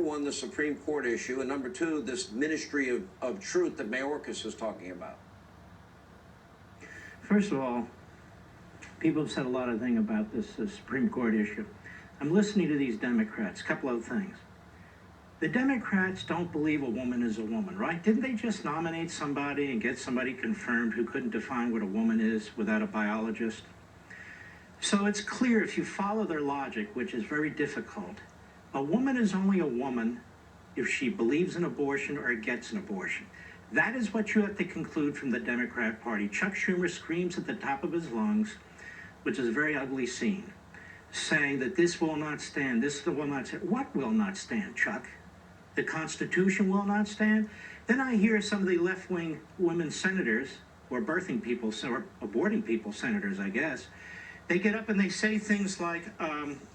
one, the Supreme Court issue, and number two, this ministry of truth that Mayorkas is talking about? First of all, people have said a lot of things about this Supreme Court issue. I'm listening to these Democrats. A couple of things. The Democrats don't believe a woman is a woman, right? Didn't they just nominate somebody and get somebody confirmed who couldn't define what a woman is without a biologist? So it's clear, if you follow their logic, which is very difficult, a woman is only a woman if she believes in abortion or gets an abortion. That is what you have to conclude from the Democrat Party. Chuck Schumer screams at the top of his lungs, which is a very ugly scene, saying that this will not stand, this will not stand. What will not stand, Chuck? The Constitution will not stand? Then I hear some of the left-wing women senators, or birthing people, or aborting people senators, I guess, they get up and they say things like,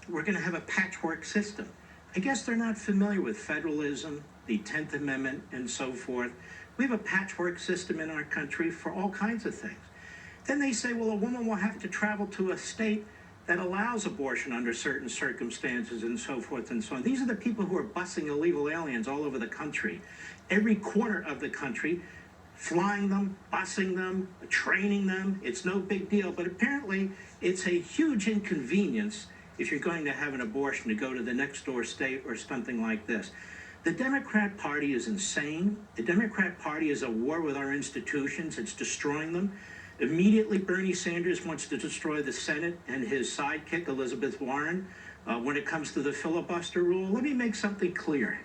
we're going to have a patchwork system. I guess they're not familiar with federalism, the 10th Amendment, and so forth. We have a patchwork system in our country for all kinds of things. Then they say, well, a woman will have to travel to a state that allows abortion under certain circumstances and so forth and so on. These are the people who are busing illegal aliens all over the country, every corner of the country, flying them, busing them, training them. It's no big deal, but apparently it's a huge inconvenience if you're going to have an abortion to go to the next door state or something like this. The Democrat Party is insane. The Democrat Party is at war with our institutions. It's destroying them. Immediately, Bernie Sanders wants to destroy the Senate and his sidekick, Elizabeth Warren, when it comes to the filibuster rule. Let me make something clear.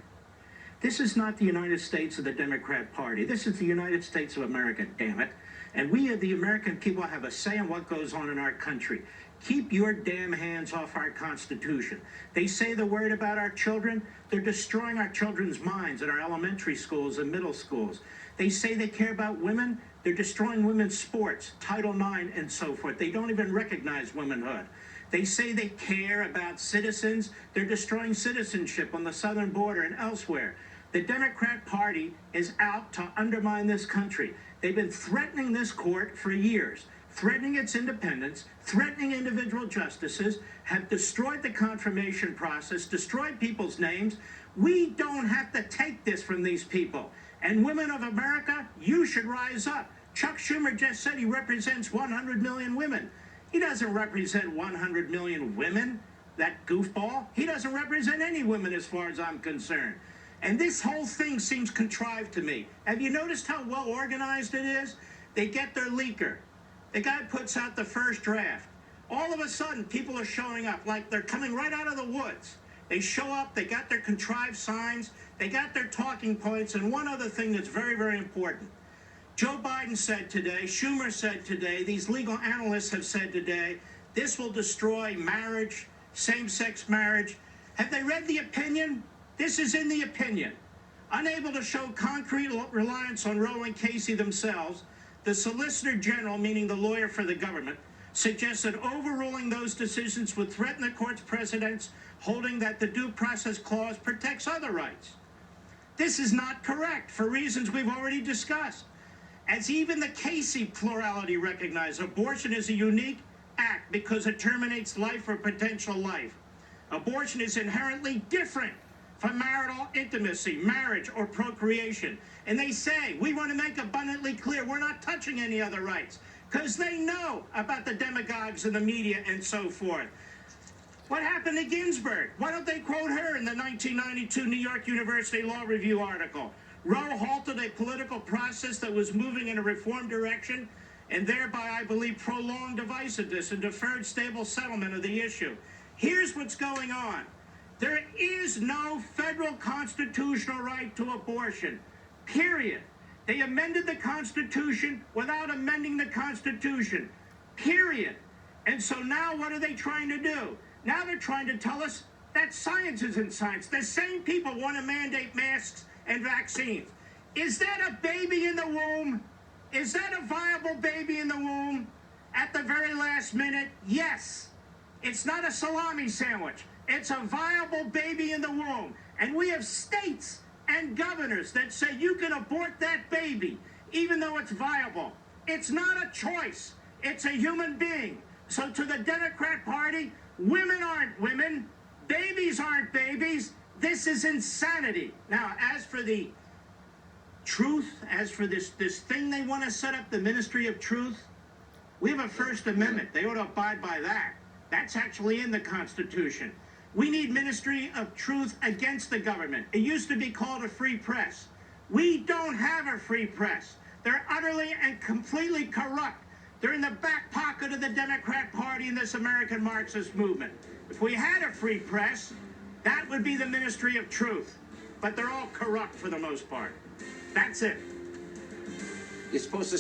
This is not the United States of the Democrat Party. This is the United States of America, damn it. And we, the American people, have a say in what goes on in our country. Keep your damn hands off our Constitution. They say they're worried about our children. They're destroying our children's minds in our elementary schools and middle schools. They say they care about women. They're destroying women's sports, Title IX, and so forth. They don't even recognize womanhood. They say they care about citizens. They're destroying citizenship on the southern border and elsewhere. The Democrat Party is out to undermine this country. They've been threatening this court for years, threatening its independence, threatening individual justices, have destroyed the confirmation process, destroyed people's names. We don't have to take this from these people. And women of America, you should rise up. Chuck Schumer just said he represents 100 million women. He doesn't represent 100 million women, that goofball. He doesn't represent any women as far as I'm concerned. And this whole thing seems contrived to me. Have you noticed how well organized it is? They get their leaker. The guy puts out the first draft. All of a sudden, people are showing up like they're coming right out of the woods. They show up, they got their contrived signs, they got their talking points, and one other thing that's very, very important. Joe Biden said today, Schumer said today, these legal analysts have said today, this will destroy marriage, same-sex marriage. Have they read the opinion? This is in the opinion. Unable to show concrete reliance on Roe and Casey themselves, the Solicitor General, meaning the lawyer for the government, suggests that overruling those decisions would threaten the court's precedents, holding that the due process clause protects other rights. This is not correct for reasons we've already discussed. As even the Casey plurality recognized, abortion is a unique act because it terminates life or potential life. Abortion is inherently different from marital intimacy, marriage, or procreation. And they say, we want to make abundantly clear, we're not touching any other rights, because they know about the demigods in the media and so forth. What happened to Ginsburg? Why don't they quote her in the 1992 New York University Law Review article? Roe halted a political process that was moving in a reform direction and thereby, I believe, prolonged divisiveness and deferred stable settlement of the issue. Here's what's going on. There is no federal constitutional right to abortion, period. They amended the Constitution without amending the Constitution, period. And so now what are they trying to do? Now they're trying to tell us that science isn't science. The same people want to mandate masks and vaccines. Is that a baby in the womb? Is that a viable baby in the womb? At the very last minute, yes. It's not a salami sandwich. It's a viable baby in the womb. And we have states and governors that say you can abort that baby, even though it's viable. It's not a choice. It's a human being. So to the Democrat Party, women aren't women. Babies aren't babies. This is insanity. Now, as for the truth, as for this thing they want to set up, the Ministry of Truth, we have a First Amendment. They ought to abide by that. That's actually in the Constitution. We need Ministry of Truth against the government. It used to be called a free press. We don't have a free press. They're utterly and completely corrupt. They're in the back pocket of the Democrat Party and this American Marxist movement. If we had a free press, that would be the Ministry of Truth. But they're all corrupt for the most part. That's it. You're supposed to